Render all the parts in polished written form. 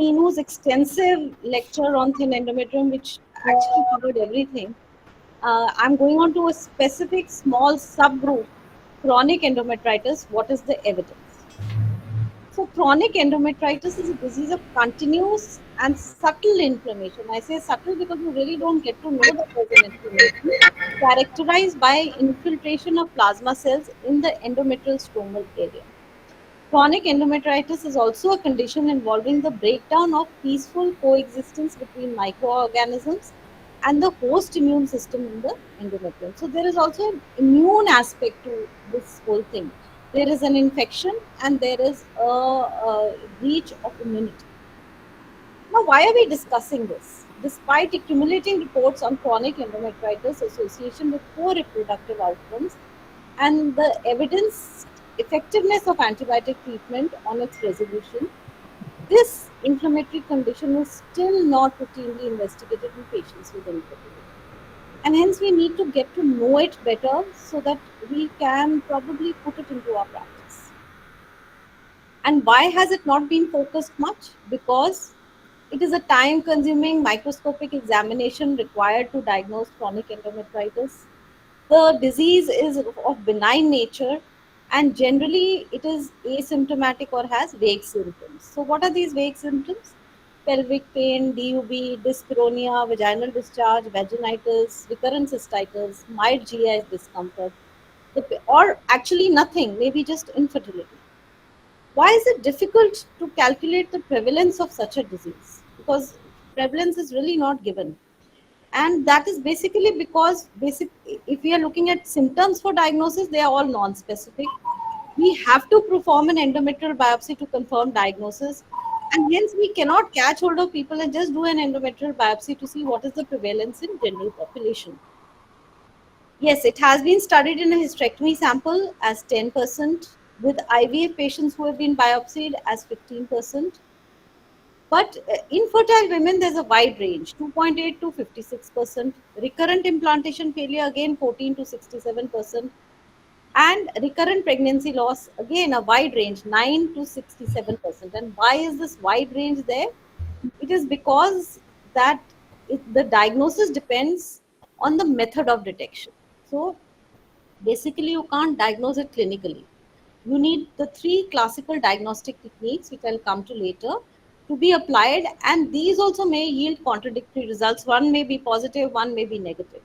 Meenu's extensive lecture on thin endometrium, which actually covered everything, I'm going on to a specific small subgroup, chronic endometritis. What is the evidence? So, chronic endometritis is a disease of continuous and subtle inflammation. I say subtle because you really don't get to know that there's an inflammation, characterized by infiltration of plasma cells in the endometrial stromal area. Chronic endometritis is also a condition involving the breakdown of peaceful coexistence between microorganisms and the host immune system in the endometrium. So there is also an immune aspect to this whole thing. There is an infection and there is a breach of immunity. Now, why are we discussing this? Despite accumulating reports on chronic endometritis association with poor reproductive outcomes and the evidence effectiveness of antibiotic treatment on its resolution, this inflammatory condition is still not routinely investigated in patients with infertility. And hence, we need to get to know it better so that we can probably put it into our practice. And why has it not been focused much? Because it is a time consuming microscopic examination required to diagnose chronic endometritis. The disease is of benign nature and generally it is asymptomatic or has vague symptoms. So, what are these vague symptoms? Pelvic pain, DUB, dyspareunia, vaginal discharge, vaginitis, recurrent cystitis, mild GI discomfort, or actually nothing, maybe just infertility. Why is it difficult to calculate the prevalence of such a disease? Because prevalence is really not given. And that is basically because if we are looking at symptoms for diagnosis, they are all non-specific. We have to perform an endometrial biopsy to confirm diagnosis. And hence we cannot catch hold of people and just do an endometrial biopsy to see what is the prevalence in general population. Yes, it has been studied in a hysterectomy sample as 10%, with IVF patients who have been biopsied as 15%. But infertile women, there's a wide range, 2.8 to 56%. Recurrent implantation failure, again 14 to 67%. And recurrent pregnancy loss, again a wide range, 9 to 67%. And why is this wide range there? It is because that the diagnosis depends on the method of detection. So basically, you can't diagnose it clinically. You need the three classical diagnostic techniques, which I'll come to later, to be applied, and these also may yield contradictory results. One may be positive, one may be negative.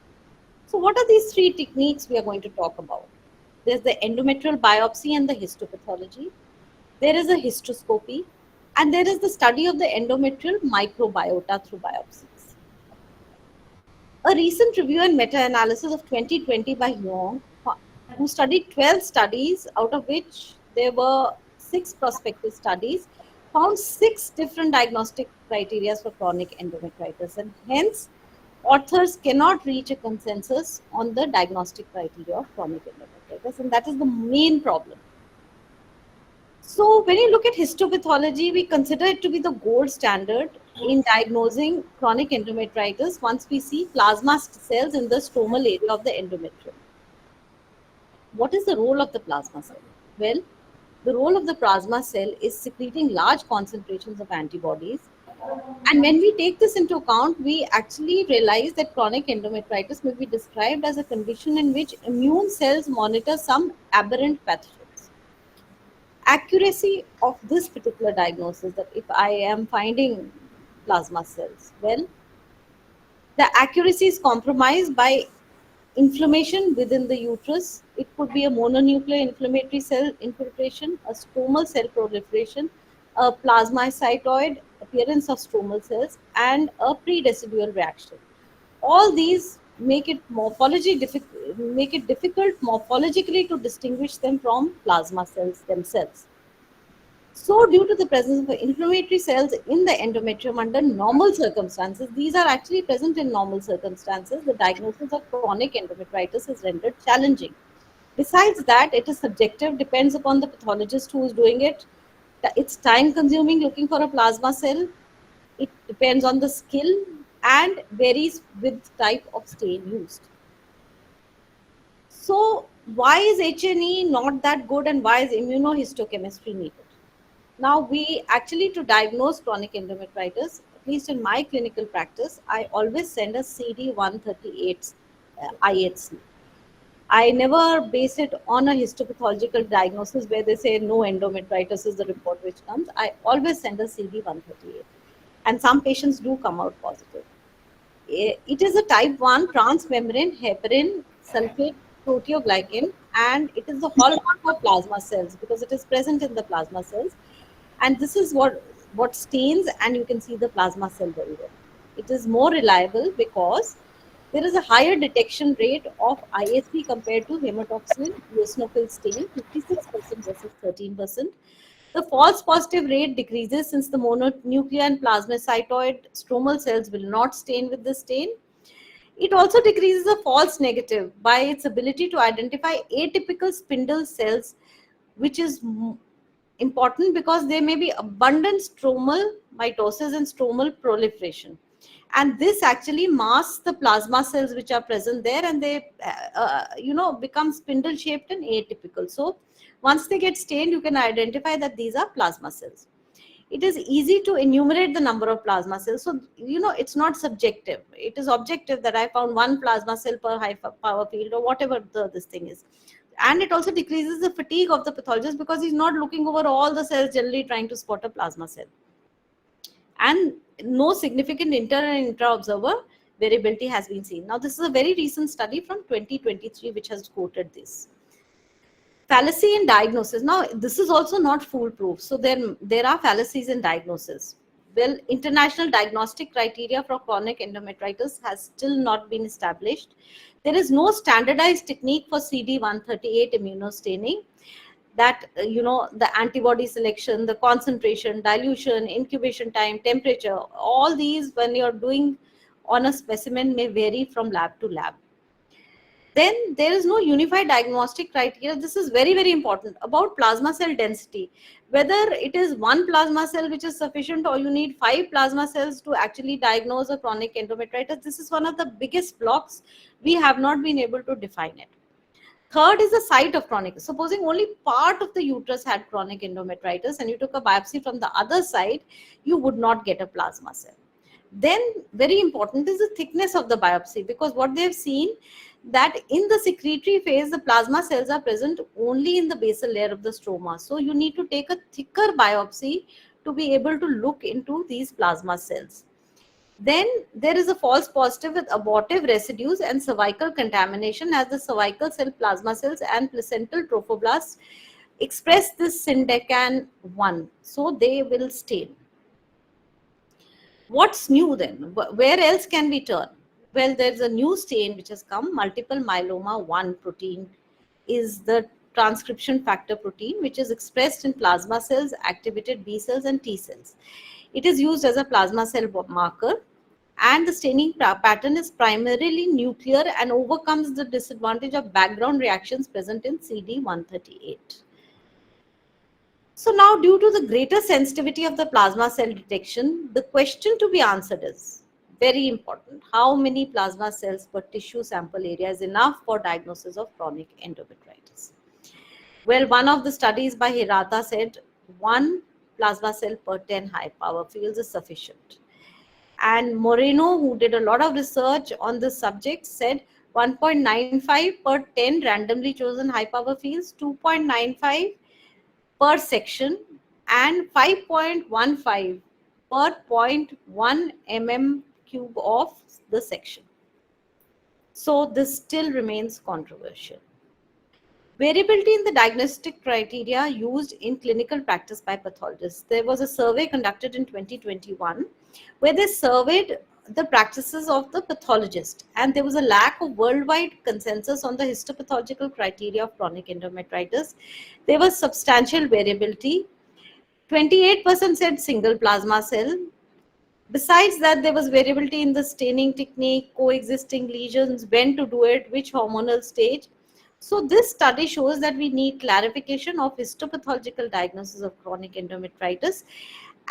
So, what are these three techniques we are going to talk about? There's the endometrial biopsy and the histopathology, there is a hysteroscopy, and there is the study of the endometrial microbiota through biopsies. A recent review and meta-analysis of 2020 by Young, who studied 12 studies, out of which there were 6 prospective studies, found 6 different diagnostic criteria for chronic endometritis, and hence authors cannot reach a consensus on the diagnostic criteria of chronic endometritis, and that is the main problem. So, when you look at histopathology, we consider it to be the gold standard in diagnosing chronic endometritis once we see plasma cells in the stromal area of the endometrium. What is the role of the plasma cell? Well, the role of the plasma cell is secreting large concentrations of antibodies. And when we take this into account, we actually realize that chronic endometritis may be described as a condition in which immune cells monitor some aberrant pathogens. Accuracy of this particular diagnosis, that if I am finding plasma cells, well, the accuracy is compromised by inflammation within the uterus. It could be a mononuclear inflammatory cell infiltration, a stromal cell proliferation, a plasmacytoid appearance of stromal cells, and a pre-decidual reaction. All these make it difficult morphologically to distinguish them from plasma cells themselves. So, due to the presence of inflammatory cells in the endometrium under normal circumstances, these are actually present in normal circumstances, the diagnosis of chronic endometritis is rendered challenging. Besides that, it is subjective, depends upon the pathologist who is doing it. It's time consuming looking for a plasma cell. It depends on the skill and varies with type of stain used. So, why is HNE not that good and why is immunohistochemistry needed? Now, we actually, to diagnose chronic endometritis, at least in my clinical practice, I always send a CD138 IHC. I never base it on a histopathological diagnosis where they say no endometritis is the report which comes. I always send a CD138. And some patients do come out positive. It is a type 1 transmembrane heparin sulfate proteoglycan, and it is the hallmark of plasma cells because it is present in the plasma cells. And this is what stains, and you can see the plasma cell very well. It is more reliable because there is a higher detection rate of ISP compared to hematoxylin eosinophil stain, 56% versus 13%. The false positive rate decreases since the mononuclear and plasmacytoid stromal cells will not stain with the stain. It also decreases the false negative by its ability to identify atypical spindle cells, which is important because there may be abundant stromal mitosis and stromal proliferation. And this actually masks the plasma cells which are present there, and they, become spindle shaped and atypical. So once they get stained, you can identify that these are plasma cells. It is easy to enumerate the number of plasma cells. So, it's not subjective. It is objective that I found one plasma cell per high power field or whatever this thing is. And it also decreases the fatigue of the pathologist because he's not looking over all the cells generally trying to spot a plasma cell. And no significant inter and intra-observer variability has been seen. Now, this is a very recent study from 2023 which has quoted this. Fallacy in diagnosis. Now, this is also not foolproof. So there are fallacies in diagnosis. Well, international diagnostic criteria for chronic endometritis has still not been established. There is no standardized technique for CD138 immunostaining. That, the antibody selection, the concentration, dilution, incubation time, temperature, all these when you're doing on a specimen may vary from lab to lab. Then there is no unified diagnostic criteria. This is very, very important about plasma cell density. Whether it is one plasma cell which is sufficient or you need 5 plasma cells to actually diagnose a chronic endometritis, this is one of the biggest blocks. We have not been able to define it. Third is the site of chronic. Supposing only part of the uterus had chronic endometritis and you took a biopsy from the other side, you would not get a plasma cell. Then very important is the thickness of the biopsy, because what they have seen that in the secretory phase, the plasma cells are present only in the basal layer of the stroma. So you need to take a thicker biopsy to be able to look into these plasma cells. Then there is a false positive with abortive residues and cervical contamination, as the cervical cell plasma cells and placental trophoblasts express this syndecan 1. So they will stain. What's new then? Where else can we turn? Well, there's a new stain which has come. Multiple myeloma 1 protein is the transcription factor protein, which is expressed in plasma cells, activated B cells and T cells. It is used as a plasma cell marker, and the staining pattern is primarily nuclear and overcomes the disadvantage of background reactions present in CD138. So now, due to the greater sensitivity of the plasma cell detection, the question to be answered is very important. How many plasma cells per tissue sample area is enough for diagnosis of chronic endometritis? Well, one of the studies by Hirata said 1 plasma cell per 10 high power fields is sufficient. And Moreno, who did a lot of research on this subject, said 1.95 per 10 randomly chosen high power fields, 2.95 per section, and 5.15 per 0.1 mm cube of the section. So this still remains controversial. Variability in the diagnostic criteria used in clinical practice by pathologists. There was a survey conducted in 2021 where they surveyed the practices of the pathologist, and there was a lack of worldwide consensus on the histopathological criteria of chronic endometritis. There was substantial variability. 28% said single plasma cell. Besides that, there was variability in the staining technique, coexisting lesions, when to do it, which hormonal stage. So this study shows that we need clarification of histopathological diagnosis of chronic endometritis,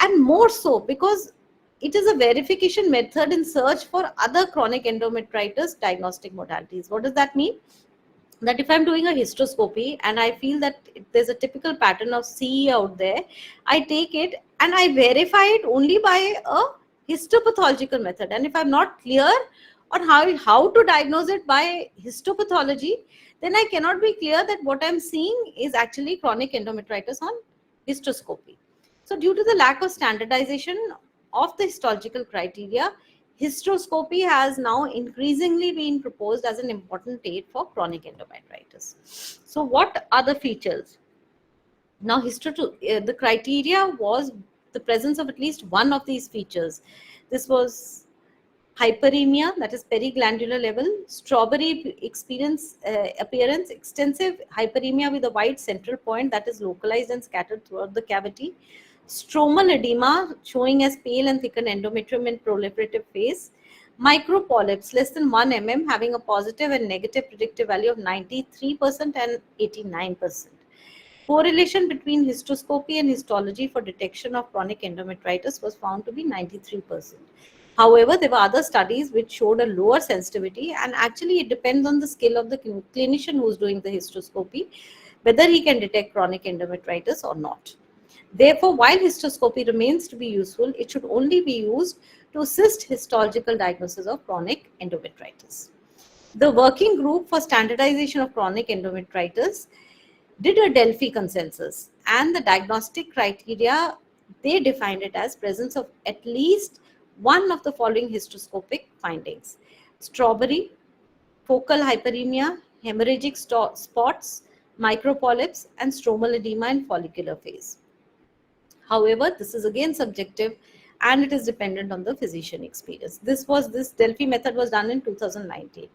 and more so because it is a verification method in search for other chronic endometritis diagnostic modalities. What does that mean? that if I'm doing a hysteroscopy and I feel that there's a typical pattern of CE out there, I take it and I verify it only by a histopathological method. And if I'm not clear on how to diagnose it by histopathology, then I cannot be clear that what I'm seeing is actually chronic endometritis on hysteroscopy. So due to the lack of standardization of the histological criteria, hysteroscopy has now increasingly been proposed as an important aid for chronic endometritis. So what are the features? Now, the criteria was the presence of at least one of these features. This was hyperemia, that is periglandular level, strawberry appearance, extensive hyperemia with a wide central point that is localized and scattered throughout the cavity, stromal edema showing as pale and thickened endometrium in proliferative phase, micropolyps less than 1 mm having a positive and negative predictive value of 93% and 89%. Correlation between hysteroscopy and histology for detection of chronic endometritis was found to be 93%. However, there were other studies which showed a lower sensitivity, and actually it depends on the skill of the clinician who's doing the hysteroscopy, whether he can detect chronic endometritis or not. Therefore, while hysteroscopy remains to be useful, it should only be used to assist histological diagnosis of chronic endometritis. The working group for standardization of chronic endometritis did a Delphi consensus, and the diagnostic criteria, they defined it as presence of at least one of the following hysteroscopic findings: strawberry, focal hyperemia, hemorrhagic spots, micropolyps, and stromal edema in follicular phase. However, this is again subjective and it is dependent on the physician experience. This Delphi method was done in 2019.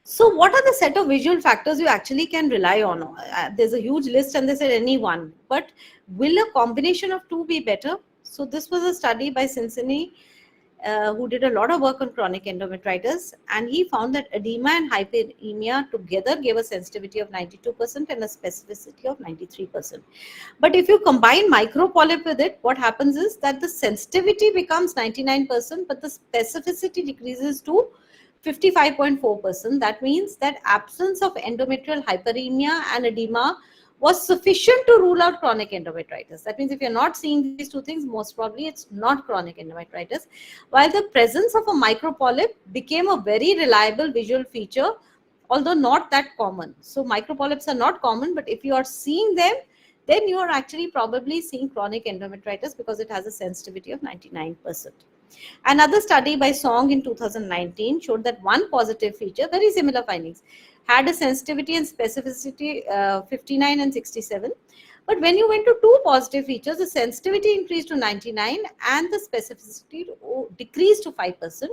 So what are the set of visual factors you actually can rely on? There's a huge list and they said any one, but will a combination of two be better? So this was a study by Cincinnati who did a lot of work on chronic endometritis, and he found that edema and hyperemia together gave a sensitivity of 92% and a specificity of 93%. But if you combine micropolyp with it, what happens is that the sensitivity becomes 99%, but the specificity decreases to 55.4%. That means that absence of endometrial hyperemia and edema was sufficient to rule out chronic endometritis. That means if you're not seeing these two things, most probably it's not chronic endometritis. While the presence of a micropolyp became a very reliable visual feature, although not that common. So micropolyps are not common, but if you are seeing them, then you are actually probably seeing chronic endometritis because it has a sensitivity of 99%. Another study by Song in 2019 showed that one positive feature, very similar findings, had a sensitivity and specificity 59 and 67. But when you went to two positive features, the sensitivity increased to 99 and the specificity decreased to 5%.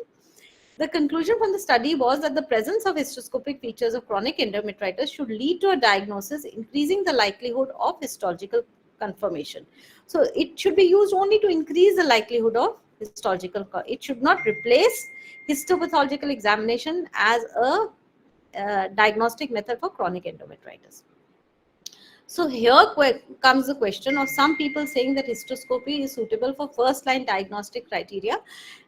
The conclusion from the study was that the presence of hysteroscopic features of chronic endometritis should lead to a diagnosis, increasing the likelihood of histological confirmation. So it should be used only to increase the likelihood of histological. It should not replace histopathological examination as a diagnostic method for chronic endometritis. So here comes the question of some people saying that hysteroscopy is suitable for first-line diagnostic criteria,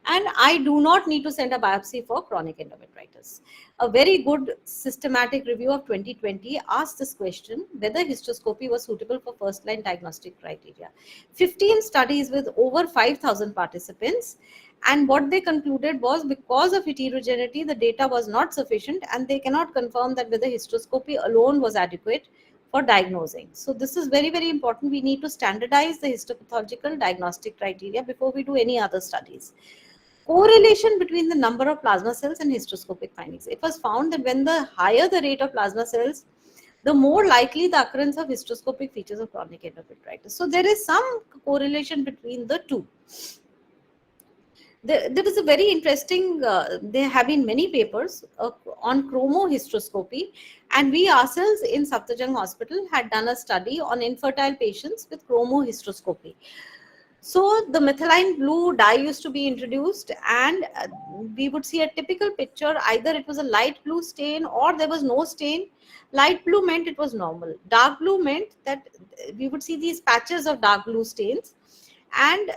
and I do not need to send a biopsy for chronic endometritis. A very good systematic review of 2020 asked this question, whether hysteroscopy was suitable for first-line diagnostic criteria. 15 studies with over 5,000 participants, and what they concluded was because of heterogeneity, the data was not sufficient and they cannot confirm that whether hysteroscopy alone was adequate for diagnosing. So this is very, very important. We need to standardize the histopathological diagnostic criteria before we do any other studies. Correlation between the number of plasma cells and hysteroscopic findings. It was found that when the higher the rate of plasma cells, the more likely the occurrence of hysteroscopic features of chronic endometritis. So there is some correlation between the two. There is a very interesting, there have been many papers on chromohysteroscopy, and we ourselves in Safdarjung Hospital had done a study on infertile patients with chromohysteroscopy. So the methylene blue dye used to be introduced, and we would see a typical picture. Either it was a light blue stain or there was no stain. Light blue meant it was normal. Dark blue meant that we would see these patches of dark blue stains. And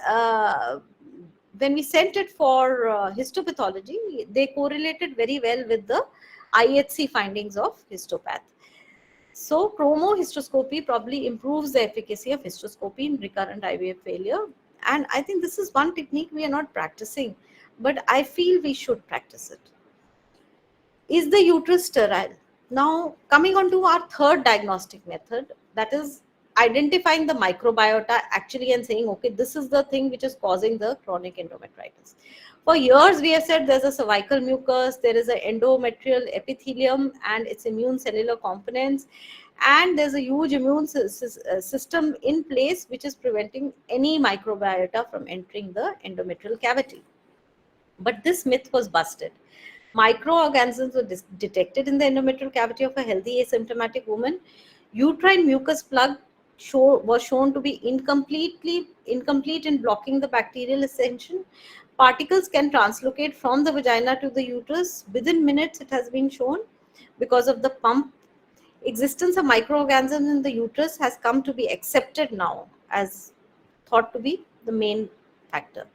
when we sent it for histopathology, they correlated very well with the IHC findings of histopath. So chromohistoscopy probably improves the efficacy of histoscopy in recurrent IVF failure. And I think this is one technique we are not practicing, but I feel we should practice it. Is the uterus sterile? Now, coming on to our third diagnostic method, that is identifying the microbiota actually and saying, okay, this is the thing which is causing the chronic endometritis. For years, we have said there's a cervical mucus, there is an endometrial epithelium and its immune cellular components, and there's a huge immune system in place which is preventing any microbiota from entering the endometrial cavity. But this myth was busted. Microorganisms were detected in the endometrial cavity of a healthy asymptomatic woman. Uterine mucus plug was shown to be incomplete in blocking the bacterial ascension. Particles can translocate from the vagina to the uterus. Within minutes, it has been shown because of the pump. Existence of microorganisms in the uterus has come to be accepted now as thought to be the main factor.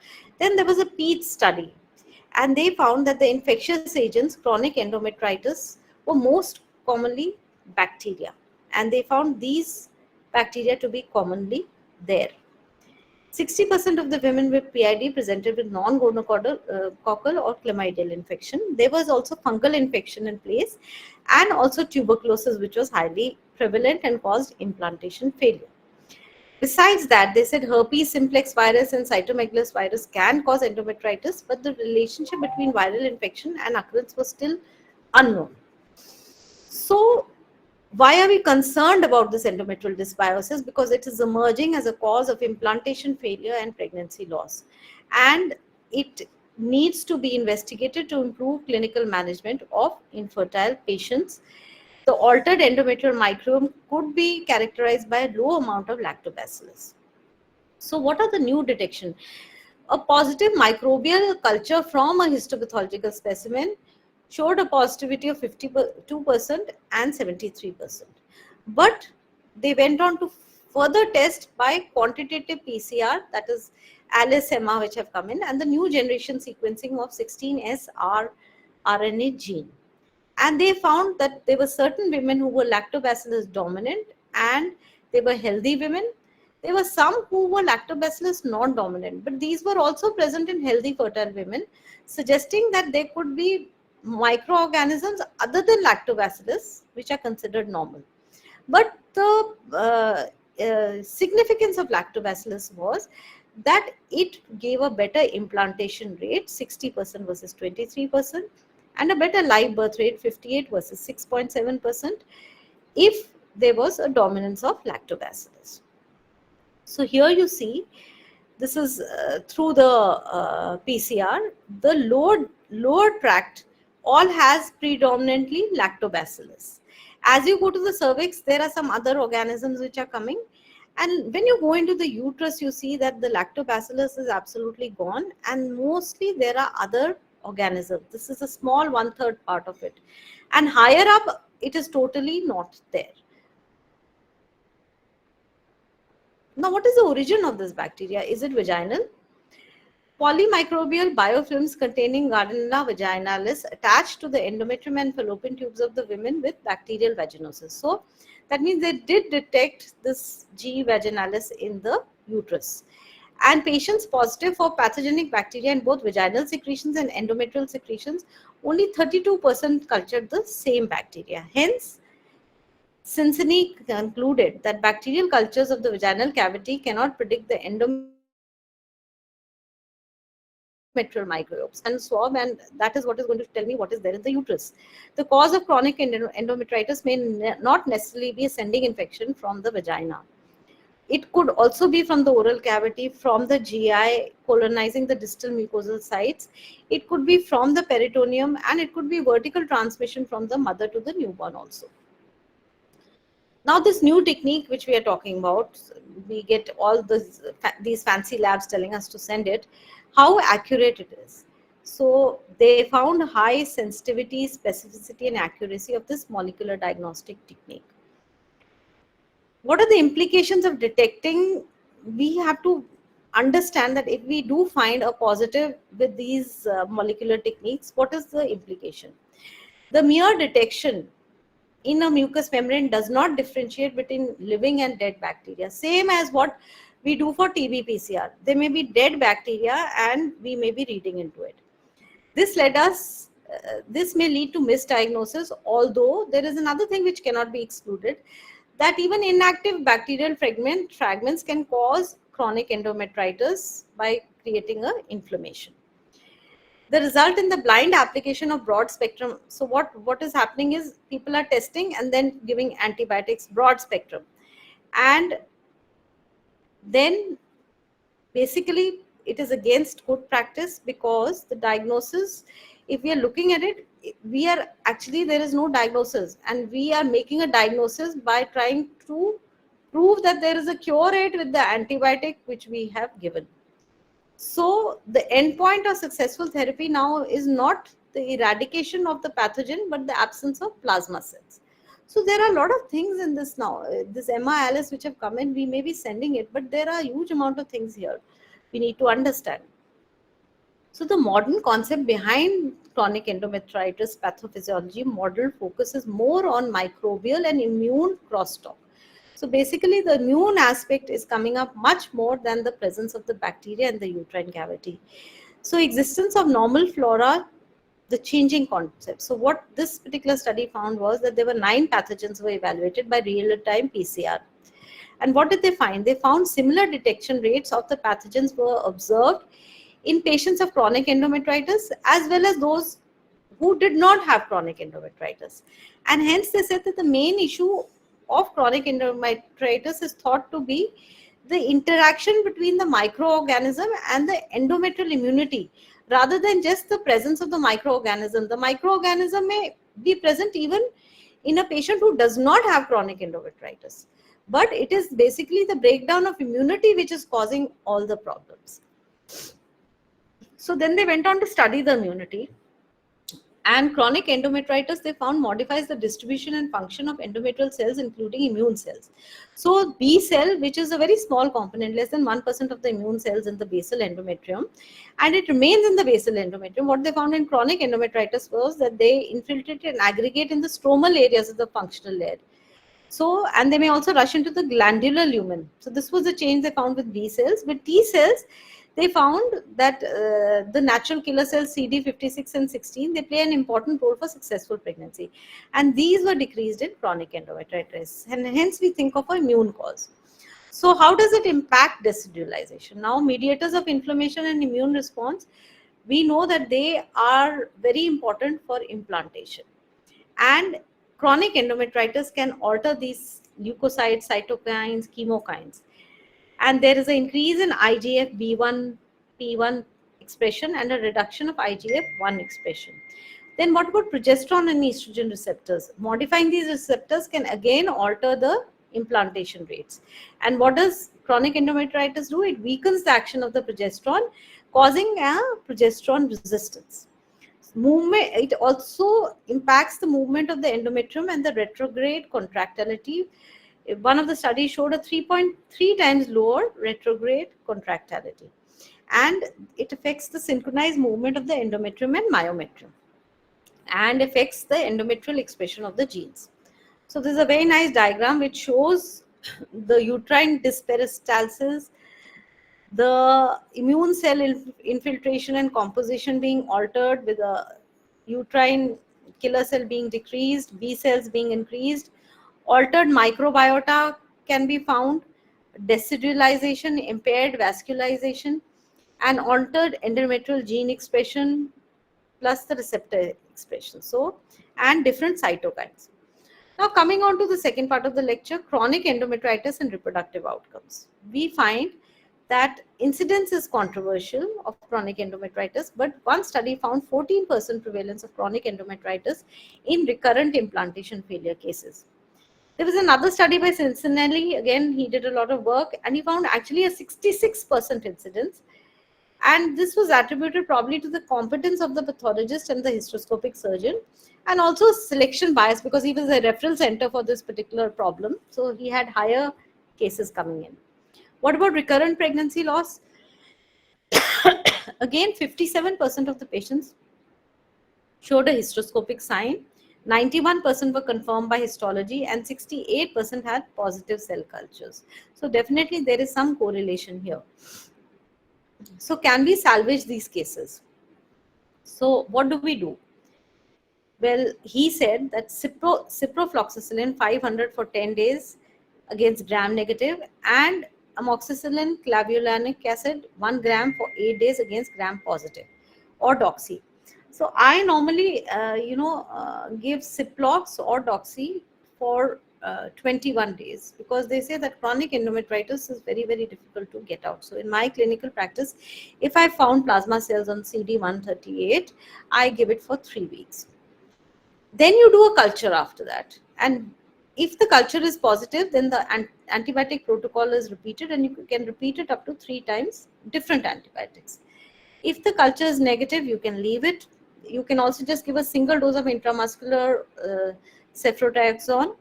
Then there was a PEAT study, and they found that the infectious agents, chronic endometritis, were most commonly bacteria, and they found these bacteria to be commonly there. 60% of the women with PID presented with non-gonococcal or chlamydial infection. There was also fungal infection in place, and also tuberculosis, which was highly prevalent and caused implantation failure. Besides that, they said herpes simplex virus and cytomegalovirus virus can cause endometritis, but the relationship between viral infection and occurrence was still unknown. So, why are we concerned about this endometrial dysbiosis? Because it is emerging as a cause of implantation failure and pregnancy loss. And it needs to be investigated to improve clinical management of infertile patients. The altered endometrial microbiome could be characterized by a low amount of lactobacillus. So what are the new detection? A positive microbial culture from a histopathological specimen showed a positivity of 52% and 73%. But they went on to further test by quantitative PCR, that is Alice Emma, which have come in, and the new generation sequencing of 16S RNA gene. And they found that there were certain women who were lactobacillus dominant and they were healthy women. There were some who were lactobacillus non-dominant, but these were also present in healthy fertile women, suggesting that there could be microorganisms other than lactobacillus which are considered normal. But the significance of lactobacillus was that it gave a better implantation rate, 60% versus 23%, and a better live birth rate, 58 versus 6.7%, if there was a dominance of lactobacillus. So here you see, this is through the PCR, the lower tract all has predominantly lactobacillus. As you go to the cervix, there are some other organisms which are coming. And when you go into the uterus, you see that the lactobacillus is absolutely gone, and mostly there are other organisms. This is a small 1/3 part of it. And higher up, it is totally not there. Now, what is the origin of this bacteria? Is it vaginal? Polymicrobial biofilms containing Gardnerella vaginalis attached to the endometrium and fallopian tubes of the women with bacterial vaginosis. So, that means they did detect this G. vaginalis in the uterus. And patients positive for pathogenic bacteria in both vaginal secretions and endometrial secretions, only 32% cultured the same bacteria. Hence, Cincinnati concluded that bacterial cultures of the vaginal cavity cannot predict the endometrial microbes and swab, and that is what is going to tell me what is there in the uterus. The cause of chronic endometritis may not necessarily be a sending infection from the vagina. It could also be from the oral cavity, from the GI colonizing the distal mucosal sites. It could be from the peritoneum, and it could be vertical transmission from the mother to the newborn also. Now, this new technique which we are talking about, we get all these fancy labs telling us to send it, how accurate it is. So they found high sensitivity, specificity, and accuracy of this molecular diagnostic technique. What are the implications of detecting? We have to understand that if we do find a positive with these molecular techniques, what is the implication? The mere detection in a mucous membrane does not differentiate between living and dead bacteria. Same as what we do for TB PCR. There may be dead bacteria and we may be reading into it. This may lead to misdiagnosis, although there is another thing which cannot be excluded, that even inactive bacterial fragments can cause chronic endometritis by creating an inflammation. The result in the blind application of broad spectrum. So what is happening is people are testing and then giving antibiotics broad spectrum. And then basically it is against good practice, because the diagnosis, if we are looking at it, we are actually, there is no diagnosis, and we are making a diagnosis by trying to prove that there is a cure rate with the antibiotic which we have given. So the endpoint of successful therapy now is not the eradication of the pathogen, but the absence of plasma cells. So there are a lot of things in this now. This MILS which have come in, we may be sending it, but there are a huge amount of things here we need to understand. So the modern concept behind chronic endometritis pathophysiology model focuses more on microbial and immune crosstalk. So basically the immune aspect is coming up much more than the presence of the bacteria in the uterine cavity. So existence of normal flora, the changing concept. So what this particular study found was that there were 9 pathogens were evaluated by real-time PCR. And what did they find? They found similar detection rates of the pathogens were observed in patients of chronic endometritis as well as those who did not have chronic endometritis. And hence they said that the main issue of chronic endometritis is thought to be the interaction between the microorganism and the endometrial immunity, rather than just the presence of the microorganism. The microorganism may be present even in a patient who does not have chronic endometritis, but it is basically the breakdown of immunity which is causing all the problems. So then they went on to study the immunity. And chronic endometritis, they found, modifies the distribution and function of endometrial cells, including immune cells. So B cell, which is a very small component, less than 1% of the immune cells in the basal endometrium, and it remains in the basal endometrium. What they found in chronic endometritis was that they infiltrate and aggregate in the stromal areas of the functional layer. So, and they may also rush into the glandular lumen. So this was the change they found with B cells. With T cells, they found that the natural killer cells CD56 and 16, they play an important role for successful pregnancy. And these were decreased in chronic endometritis. And hence we think of an immune cause. So how does it impact decidualization? Now, mediators of inflammation and immune response, we know that they are very important for implantation. And chronic endometritis can alter these leukocytes, cytokines, chemokines. And there is an increase in IGF-B1, P1 expression and a reduction of IGF-1 expression. Then what about progesterone and estrogen receptors? Modifying these receptors can again alter the implantation rates. And what does chronic endometritis do? It weakens the action of the progesterone, causing a progesterone resistance. Movement, it also impacts the movement of the endometrium and the retrograde contractility. One of the studies showed a 3.3 times lower retrograde contractility, and it affects the synchronized movement of the endometrium and myometrium and affects the endometrial expression of the genes. So this is a very nice diagram which shows the uterine dysperistalsis, the immune cell infiltration and composition being altered, with a uterine killer cell being decreased, B cells being increased, altered microbiota can be found, decidualization, impaired vascularization, and altered endometrial gene expression plus the receptor expression. So, and different cytokines. Now coming on to the second part of the lecture, chronic endometritis and reproductive outcomes. We find that incidence is controversial of chronic endometritis, but one study found 14% prevalence of chronic endometritis in recurrent implantation failure cases. There was another study by Cincinnati, again he did a lot of work, and he found actually a 66% incidence, and this was attributed probably to the competence of the pathologist and the hysteroscopic surgeon, and also selection bias, because he was a referral center for this particular problem, so he had higher cases coming in. What about recurrent pregnancy loss? Again, 57% of the patients showed a hysteroscopic sign, 91% were confirmed by histology, and 68% had positive cell cultures. So definitely there is some correlation here. So can we salvage these cases? So what do we do? Well, he said that ciprofloxacin 500 for 10 days against gram-negative, and amoxicillin clavulanic acid 1 gram for 8 days against gram-positive, or doxy. So I normally, give Ciplox or doxy for 21 days, because they say that chronic endometritis is very, very difficult to get out. So in my clinical practice, if I found plasma cells on CD138, I give it for 3 weeks. Then you do a culture after that, and if the culture is positive, then the antibiotic protocol is repeated, and you can repeat it up to 3 times different antibiotics. If the culture is negative, you can leave it. You can also just give a single dose of intramuscular ceftriaxone,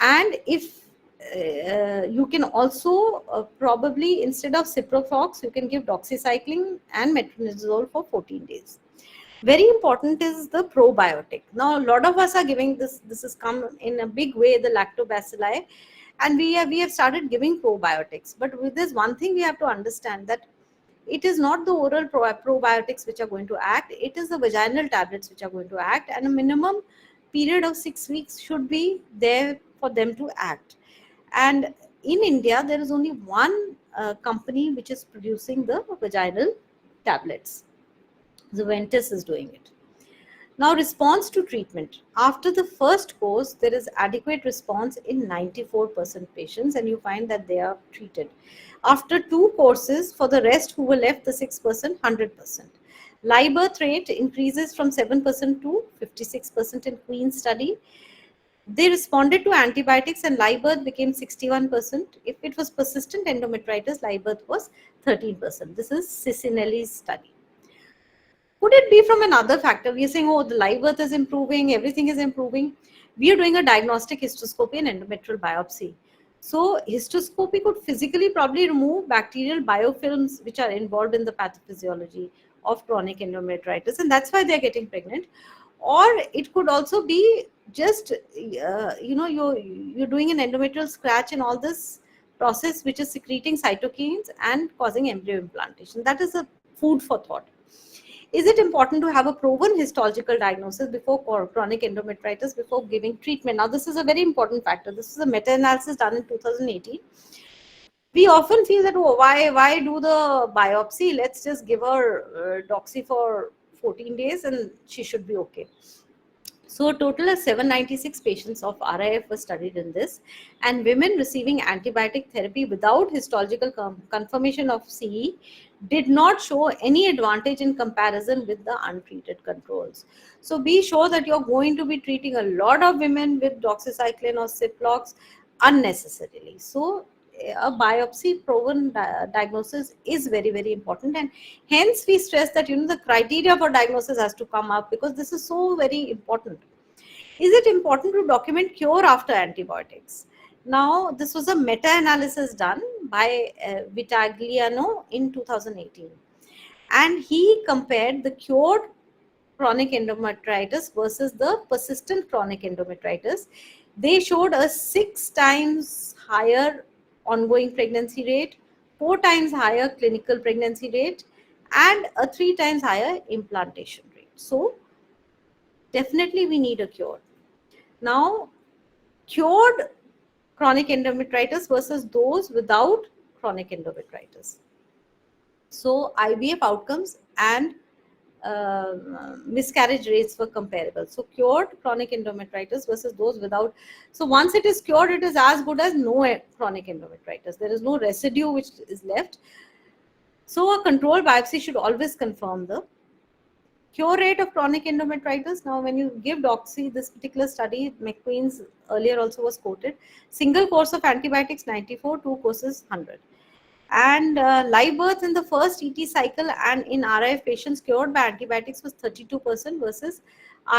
and if you can also probably, instead of ciproflox, you can give doxycycline and metronidazole for 14 days. Very important is the probiotic. Now a lot of us are giving this has come in a big way, the lactobacilli, and we have started giving probiotics. But with this one thing we have to understand, that it is not the oral probiotics which are going to act, it is the vaginal tablets which are going to act, and a minimum period of 6 weeks should be there for them to act. And in India, there is only one company which is producing the vaginal tablets. Zuventus is doing it. Now, response to treatment. After the first course, there is adequate response in 94% patients, and you find that they are treated. After 2 courses, for the rest who were left, the 6%, 100%. Live birth rate increases from 7% to 56% in Queen study. They responded to antibiotics, and live birth became 61%. If it was persistent endometritis, live birth was 13%. This is Cicinelli's study. Could it be from another factor? We are saying, oh, the live birth is improving, everything is improving. We are doing a diagnostic hysteroscopy and endometrial biopsy. So hysteroscopy could physically probably remove bacterial biofilms which are involved in the pathophysiology of chronic endometritis, and that's why they're getting pregnant. Or it could also be just, you're doing an endometrial scratch and all this process which is secreting cytokines and causing embryo implantation. That is a food for thought. Is it important to have a proven histological diagnosis before chronic endometritis, before giving treatment? Now, this is a very important factor. This is a meta-analysis done in 2018. We often feel that, oh, why do the biopsy? Let's just give her doxy for 14 days and she should be okay. So a total of 796 patients of RIF were studied in this, and women receiving antibiotic therapy without histological confirmation of CE did not show any advantage in comparison with the untreated controls. So be sure that you're going to be treating a lot of women with doxycycline or Ciplox unnecessarily. So a biopsy proven diagnosis is very, very important, and hence we stress that the criteria for diagnosis has to come up, because this is so very important. Is it important to document cure after antibiotics? Now, this was a meta-analysis done by Vitagliano in 2018, and he compared the cured chronic endometritis versus the persistent chronic endometritis. They showed a 6 times higher ongoing pregnancy rate, 4 times higher clinical pregnancy rate, and a 3 times higher implantation rate. So definitely we need a cure. Now, cured chronic endometritis versus those without chronic endometritis. So IVF outcomes and miscarriage rates were comparable. So cured chronic endometritis versus those without. So once it is cured, it is as good as no chronic endometritis. There is no residue which is left. So a control biopsy should always confirm the cure rate of chronic endometritis. Now, when you give doxy, this particular study, McQueen's earlier also was quoted, single course of antibiotics 94, 2 courses 100. And live birth in the first ET cycle and in RIF patients cured by antibiotics was 32% versus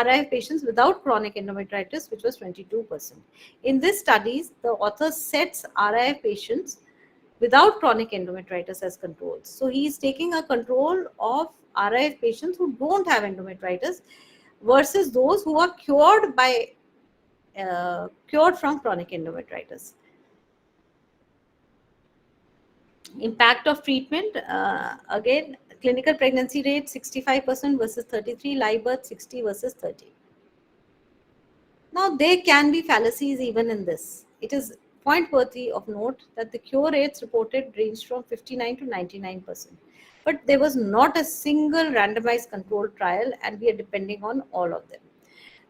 RIF patients without chronic endometritis, which was 22%. In this studies, the author sets RIF patients without chronic endometritis as controls. So he is taking a control of RIF patients who don't have endometritis, versus those who are cured from chronic endometritis. Impact of treatment, again, clinical pregnancy rate 65% versus 33, live birth 60 versus 30. Now, there can be fallacies even in this. It is point worthy of note that the cure rates reported ranged from 59 to 99%. But there was not a single randomized controlled trial, and we are depending on all of them.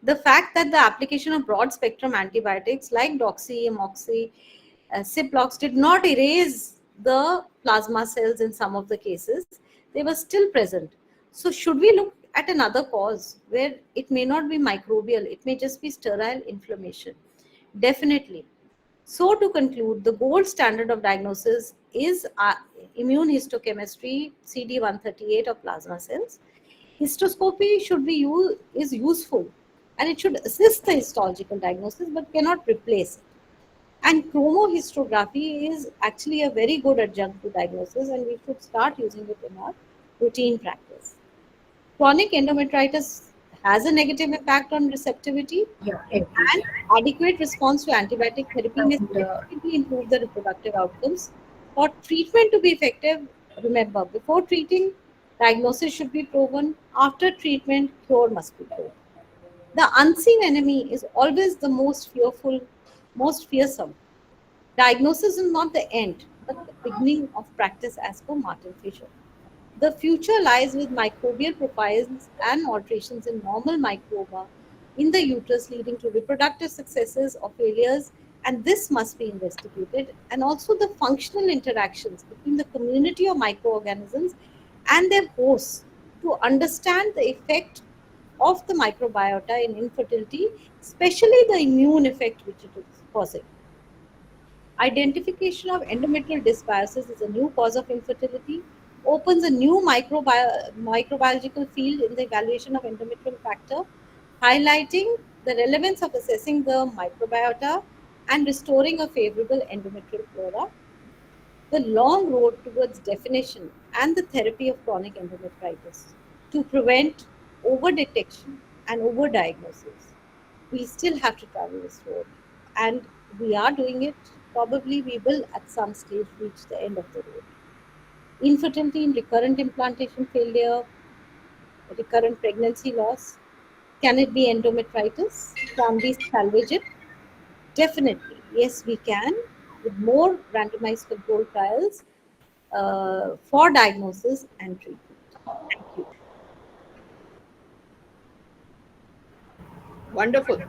The fact that the application of broad spectrum antibiotics like doxy, amoxy, Ciplox did not erase the plasma cells in some of the cases, they were still present. So, should we look at another cause where it may not be microbial, it may just be sterile inflammation? Definitely. So, to conclude, the gold standard of diagnosis is immune histochemistry CD138 of plasma cells. Histoscopy is useful, and it should assist the histological diagnosis but cannot replace it. And chromohistography is actually a very good adjunct to diagnosis, and we should start using it in our routine practice. Chronic endometritis has a negative impact on receptivity, Yeah, agree. and adequate response to antibiotic therapy may And significantly improve the reproductive outcomes. For treatment to be effective, remember, before treating, diagnosis should be proven. After treatment, cure must be proven. The unseen enemy is always the most fearful, most fearsome. Diagnosis is not the end, but the beginning of practice, as per Martin Fisher. The future lies with microbial profiles and alterations in normal microba in the uterus, leading to reproductive successes or failures, and this must be investigated. And also the functional interactions between the community of microorganisms and their hosts to understand the effect of the microbiota in infertility, especially the immune effect which it is causing. Identification of endometrial dysbiosis as a new cause of infertility opens a new microbiological field in the evaluation of endometrial factor, highlighting the relevance of assessing the microbiota and restoring a favorable endometrial flora. The long road towards definition and the therapy of chronic endometritis to prevent over-detection and over-diagnosis. We still have to travel this road, and we are doing it. Probably we will at some stage reach the end of the road. Infertility in recurrent implantation failure, recurrent pregnancy loss. Can it be endometritis? Can we salvage it? Definitely. Yes, we can, with more randomized controlled trials for diagnosis and treatment. Thank you. Wonderful.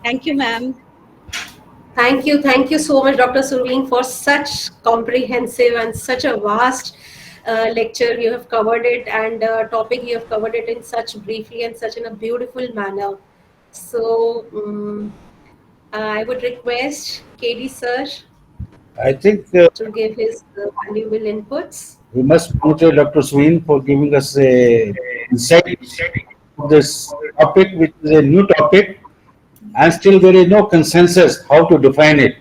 Thank you, ma'am. thank you so much, Dr. Surveen, for such comprehensive and such a vast lecture. You have covered it, and topic you have covered it in such briefly and such in a beautiful manner. So, I would request KD sir I think to give his valuable inputs. we must congratulate Dr. Sween for giving us a insight of this topic, which is a new topic, and still there is no consensus how to define it.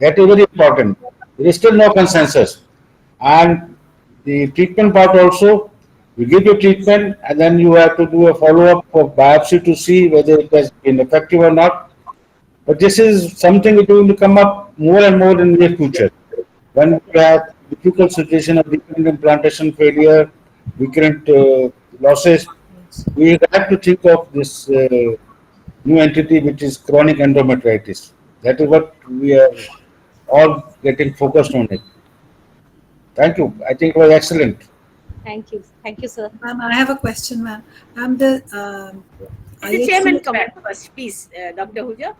That is very important. There is still no consensus. And the treatment part also, you give the treatment and then you have to do a follow-up of biopsy to see whether it has been effective or not. But this is something which will come up more and more in the near future. When we have difficult situation of recurrent implantation failure, recurrent losses, we have to think of this new entity which is chronic endometritis. That is what we are all getting focused on it. Thank you. I think it was excellent. Thank you. Thank you, sir. Ma'am, I have a question, ma'am. Ma'am, the Let the chairman comment first, please, Dr. Huja.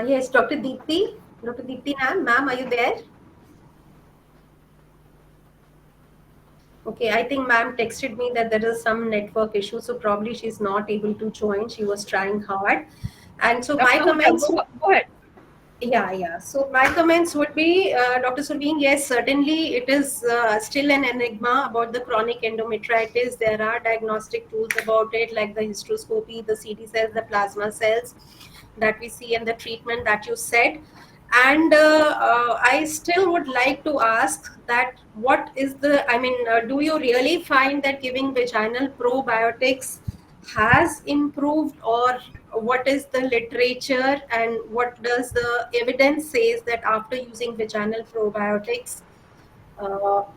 Yes, Dr. Dipti. Dr. Dipti Nabh, ma'am, are you there? Okay, I think ma'am texted me that there is some network issue, so probably she's not able to join. She was trying hard. And so my Dr. Huja, comments, go ahead. yeah. So my comments would be, Dr. Surveen, yes, certainly it is still an enigma about the chronic endometritis. There are diagnostic tools about it, like the hysteroscopy, the CD cells, the plasma cells that we see, and the treatment that you said. And I still would like to ask that what is the, I mean, do you really find that giving vaginal probiotics has improved, or what is the literature and what does the evidence says that after using vaginal probiotics,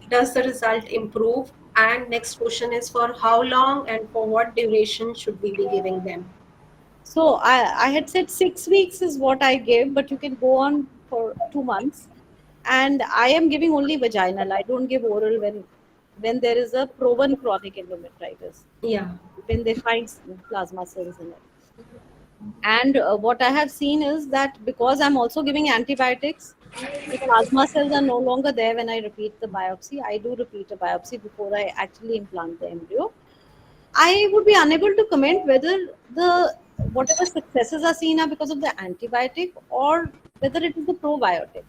does the result improve? And next question is, for how long and for what duration should we be giving them? So I had said 6 weeks is what I give, but you can go on for 2 months. And I am giving only vaginal. I don't give oral when there is a proven chronic endometritis, Yeah. when they find plasma cells in it. And what I have seen is that because I'm also giving antibiotics, the plasma cells are no longer there when I repeat the biopsy. I do repeat a biopsy before I actually implant the embryo. I would be unable to comment whether the whatever successes are seen are because of the antibiotic or whether it is the probiotic.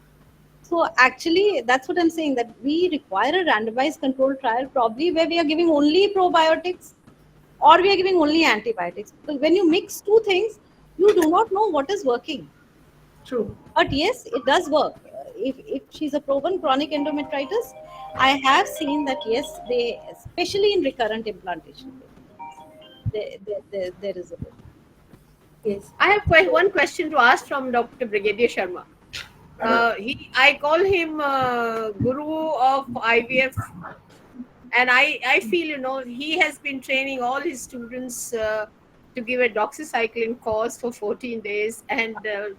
So actually, that's what I'm saying, that we require a randomized controlled trial probably where we are giving only probiotics or we are giving only antibiotics. Because when you mix two things, you do not know what is working. True. But yes, it does work. If she's a proven chronic endometritis, I have seen that yes, they, especially in recurrent implantation patients, there is a bit. Yes. I have one question to ask from Dr. Brigadier Sharma. I call him guru of IVF, and I feel, he has been training all his students to give a doxycycline course for 14 days, and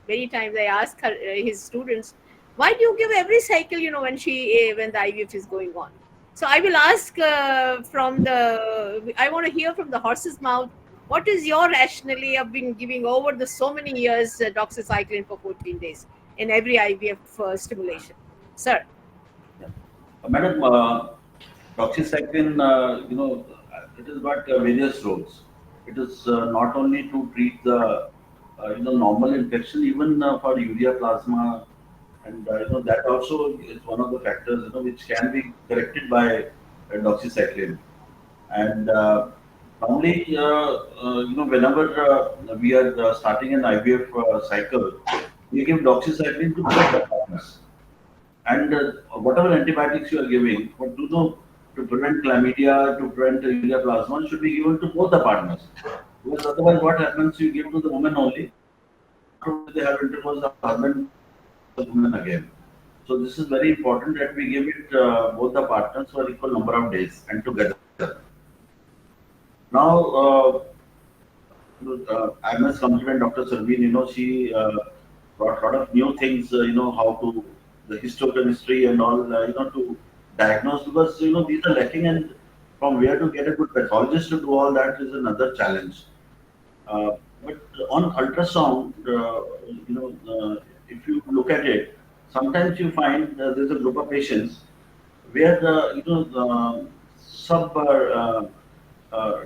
many times I ask his students, why do you give every cycle, when the IVF is going on? So I will ask I want to hear from the horse's mouth, what is your rationale of been giving over the so many years doxycycline for 14 days in every IVF stimulation, sir? Madam, doxycycline, it has got various roles. It is not only to treat the normal infection, even for urea plasma, and that also is one of the factors which can be corrected by doxycycline. And normally, whenever we are starting an IVF cycle, we give doxycycline to both the partners. And whatever antibiotics you are giving, to prevent chlamydia, to prevent urea plasma, should be given to both the partners. Because otherwise, what happens? You give to the woman only. After they have intercourse, the husband the woman again. So this is very important that we give it both the partners for equal number of days and together. Now, I must compliment Dr. Surveen. She brought a lot of new things. How to the histochemistry and all. To diagnose, because these are lacking, and from where to get a good pathologist to do all that is another challenge. But on ultrasound, if you look at it, sometimes you find there's a group of patients where the sub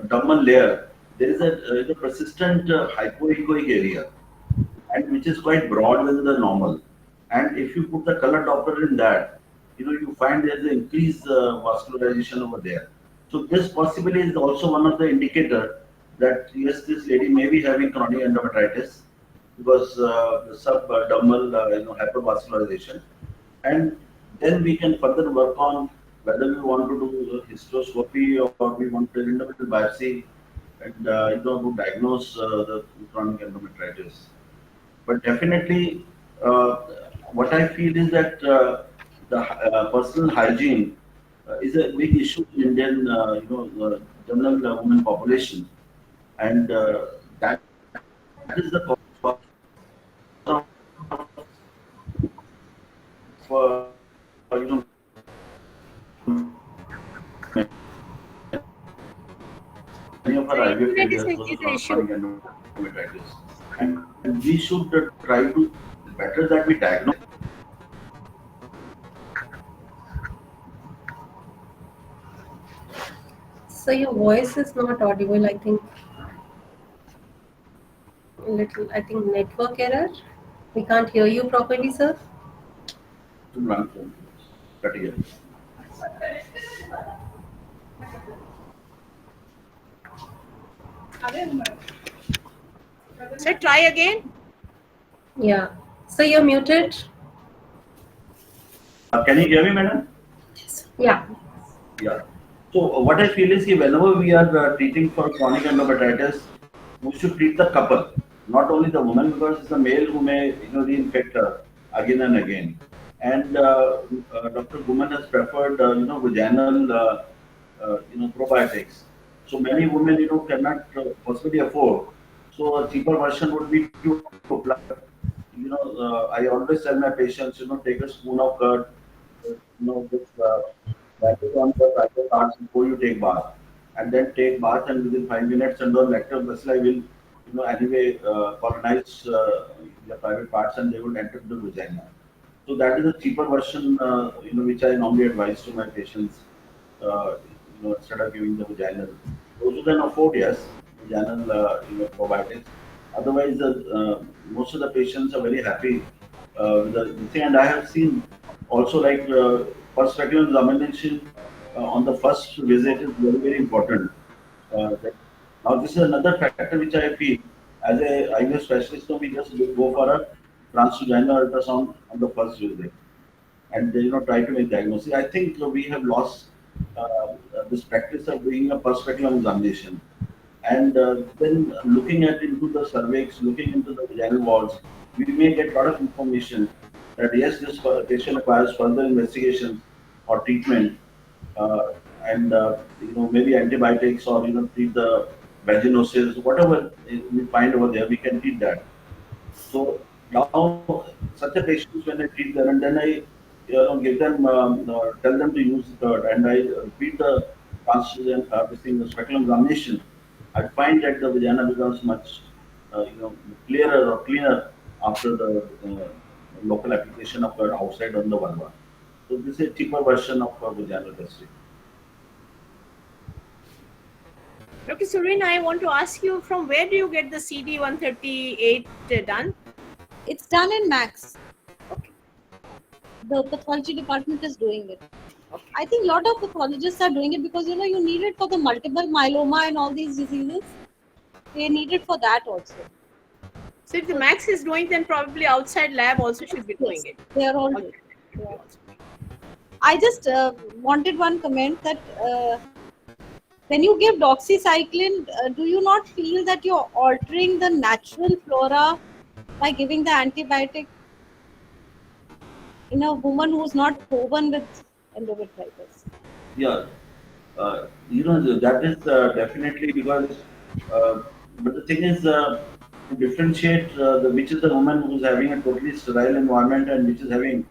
dermal layer, there is a persistent hypoechoic area, and which is quite broad than the normal. And if you put the color Doppler in that, you find there's an increased vascularization over there. So this possibly is also one of the indicator that yes, this lady may be having chronic endometritis, because the subdermal hypervascularization. And then we can further work on whether we want to do hysteroscopy or we want to individual biopsy, and to diagnose the chronic endometritis. But definitely, uh, what I feel is that the personal hygiene is a big issue in Indian, general women population, and that is the cause of many of our The IVF internet is failures an was is an chronic issue. endometritis, and we should try to better that we diagnose. So your voice is not audible, I think. A little, I think, network error. We can't hear you properly, sir. Sir, try again. Yeah. So you're muted. Can you hear me, madam? Yeah. Yeah. So what I feel is that whenever we are treating for chronic endometritis, we should treat the couple, not only the woman, because it's the male who may reinfect her again and again. And Dr. Ghumman has preferred vaginal probiotics. So many women cannot possibly afford. So a cheaper version would be to apply. I always tell my patients, take a spoon of curd, with that is on the private parts before you take bath, and then take bath, and within 5 minutes, and the lactal bacilli will, anyway colonize the private parts, and they will enter the vagina. So that is a cheaper version, which I normally advise to my patients. Instead of giving the vaginal, those who can afford, yes, vaginal, probiotics. Otherwise, most of the patients are very happy with the thing. And I have seen also, like, first speculum examination on the first visit is very, very important. That, now, this is another factor which I feel as a IVF specialist, so we just go for a transvaginal ultrasound on the first visit, and try to make diagnosis. I think we have lost this practice of doing a perspective examination, and then looking at into the cervix, looking into the vaginal walls, we may get a lot of information that yes, this patient requires further investigations or treatment, uh, and maybe antibiotics, or treat the vaginosis, whatever we find over there, we can treat that. So now, such a patients, when I treat them, and then I give them, tell them to use the curd, and I repeat the transfusion, this thing, the speculum examination, I find that the vagina becomes much clearer or cleaner after the local application of curd outside on the vulva. So this is a cheaper version of vaginal testing. Dr. Surveen, I want to ask you, from where do you get the CD 138 done? It's done in Max. Okay. The pathology department is doing it. Okay. I think a lot of pathologists are doing it because you need it for the multiple myeloma and all these diseases. They need it for that also. So if the Max is doing, then probably outside lab also should be doing Yes, it. they are all doing Okay. it. Yeah. I just wanted one comment that when you give doxycycline, do you not feel that you're altering the natural flora by giving the antibiotic in a woman who's not proven with endometritis? Yeah, that is definitely because, uh, but the thing is, to differentiate which is the woman who's having a totally sterile environment and which is having.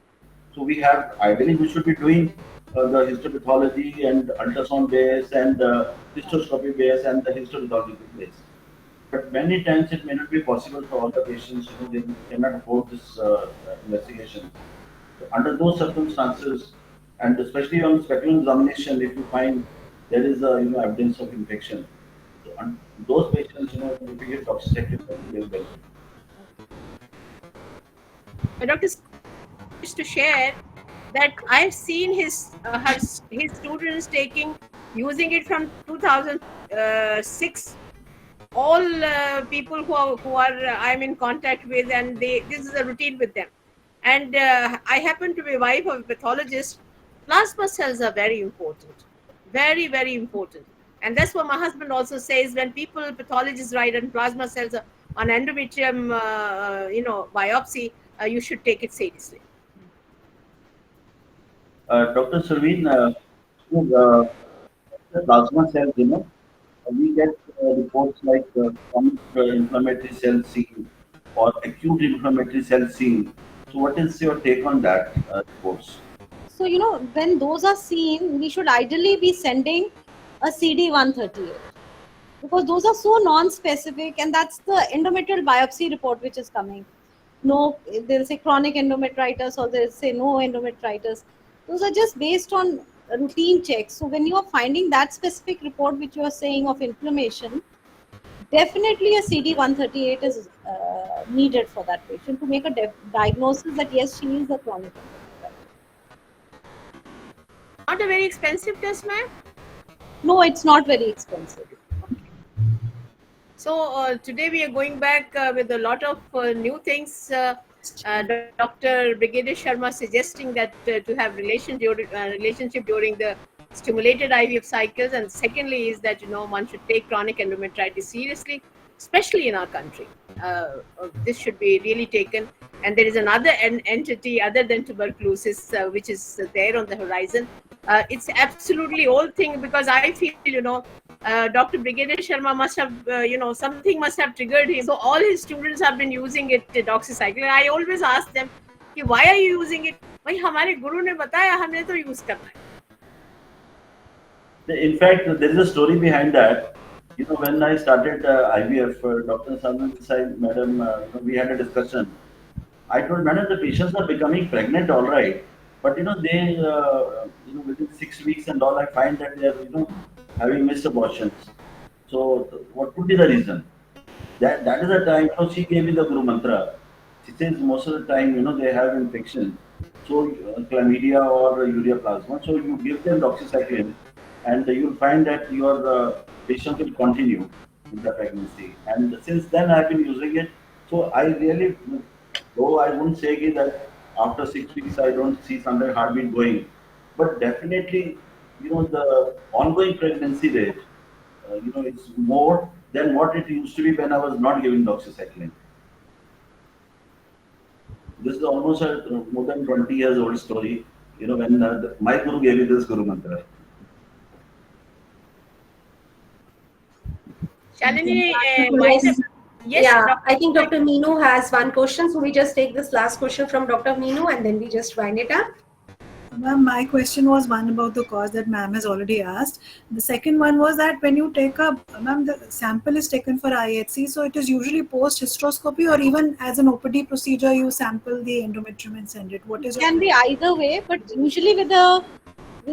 So we have, ideally we should be doing the histopathology and ultrasound base and histoscopy base and the histopathology base. But many times it may not be possible for all the patients. They cannot afford this investigation. So under those circumstances, and especially on speculum examination, if you find there is a evidence of infection, so those patients, if you get toxicity, that will be very benefit. Dr. Is to share that I've seen his students using it from 2006. All people who are I'm in contact with, and this is a routine with them. And I happen to be wife of a pathologist. Plasma cells are very important, very, very important. And that's what my husband also says, when people pathologists write on plasma cells on endometrium biopsy, you should take it seriously. Dr. Surveen, the plasma cells, we get reports like chronic inflammatory cell seen or acute inflammatory cell seen. So, what is your take on that reports? So, when those are seen, we should ideally be sending a CD138 because those are so non-specific, and that's the endometrial biopsy report which is coming. No, they'll say chronic endometritis or they'll say no endometritis. Those are just based on routine checks. So when you are finding that specific report which you are saying of inflammation, definitely a CD138 is needed for that patient to make a diagnosis that yes, she is a chronic endometritis. Not a very expensive test, ma'am. No, it's not very expensive. So today we are going back with a lot of new things. Dr. Brigadier Sharma suggesting that to have relationship during the stimulated IVF cycles, and secondly is that one should take chronic endometritis seriously, especially in our country. This should be really taken, and there is another entity other than tuberculosis which is there on the horizon. It's absolutely old thing, because I feel Dr. Brigadier Sharma must have something must have triggered him. So all his students have been using it, doxycycline. I always ask them, why are you using it? भाई हमारे गुरु ने बताया, हमने तो use करना है. In fact, there is a story behind that. When I started IVF, Dr. Sardana, madam, we had a discussion. I told madam, the patients are becoming pregnant, all right, but they, within 6 weeks and all, I find that they are, having missed abortions. So, what could be the reason? That is the time. She gave me the Guru mantra. She says most of the time, they have infection, so chlamydia or urea plasma. So you give them doxycycline, and you'll find that your patient will continue with the pregnancy. And since then, I've been using it. So I really, though I wouldn't say that after 6 weeks I don't see some heartbeat going, but definitely, the ongoing pregnancy rate, it's more than what it used to be when I was not giving doxycycline. This is almost a more than 20 years old story. When my guru gave me this Guru mantra. Shalini, Yes. yes, Yeah, Dr. I think Dr. Meenu has one question. So we just take this last question from Dr. Meenu and then we just wind it up. Ma'am, my question was one about the cause that ma'am has already asked. The second one was that when you take ma'am, the sample is taken for IHC, so it is usually post hysteroscopy, or even as an OPD procedure, you sample the endometrium and send it. What is Can be either way, but usually with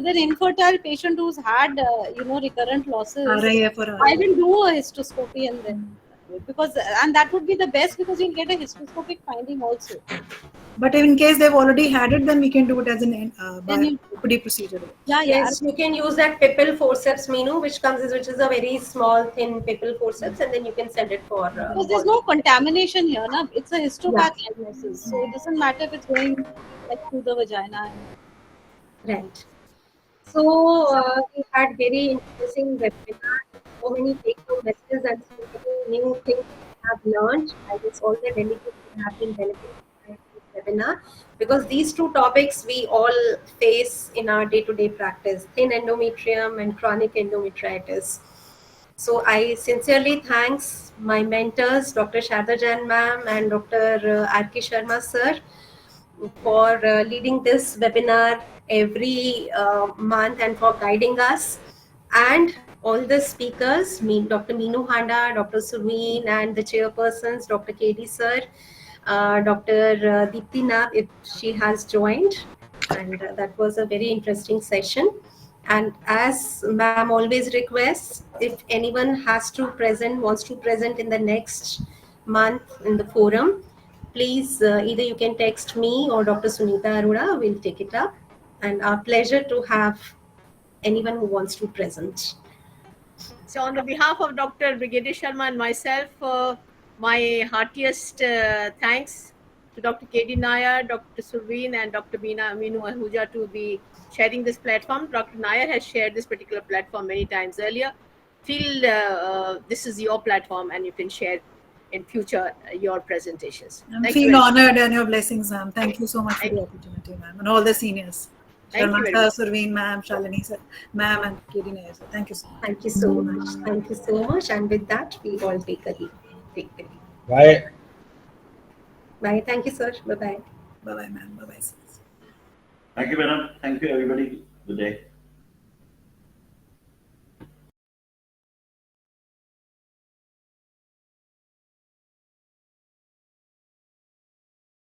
an infertile patient who's had recurrent losses, RIF or I will do a histoscopy and then and that would be the best, because you'll get a histoscopic finding also. But in case they've already had it, then we can do it as an Then OPD procedure. Yeah. Yes, you can use that pipple forceps, Meenu, which is a very small, thin pipple forceps, and then you can send it for. Because there's no contamination here, na? It's a histopath diagnosis, so it doesn't matter if it's going like through the vagina. Right. So we had very interesting webinar. So many take-home messages and so many new things we have learned. I guess all the delegates have been benefiting from this webinar, because these two topics we all face in our day-to-day practice: thin endometrium and chronic endometritis. So I sincerely thanks my mentors, Dr. Sharda Jain ma'am and Dr. K Sharma sir, for leading this webinar every month and for guiding us, and all the speakers, Dr. Meenu Handa, Dr. Surveen, and the chairpersons, Dr. KD sir, Dr. Dipti Nabh, if she has joined, and that was a very interesting session. And as ma'am always requests, if anyone wants to present in the next month in the forum, please either you can text me or Dr. Sunita Arora. We'll take it up. And our pleasure to have anyone who wants to present. So on the behalf of Dr. Brigadier Sharma and myself, my heartiest thanks to Dr. KD Nayar, Dr. Surveen, and Dr. Meenu Vashisht to be sharing this platform. Dr. Nayar has shared this particular platform many times earlier. Feel this is your platform and you can share in future your presentations. I feel honored and your blessings, ma'am. Thank you so much for the opportunity, ma'am, and all the seniors. Thank you very Sharma much. sir, Surveen ma'am, Shalini sir, ma'am, and KD Nayar sir. Thank you so much. Thank you so much. Thank you so much. And with that, we all take a leave. Bye. Bye. Thank you, sir. Bye-bye. Bye-bye, ma'am. Bye-bye, sir. Thank you, madam. Thank you, everybody. Good day.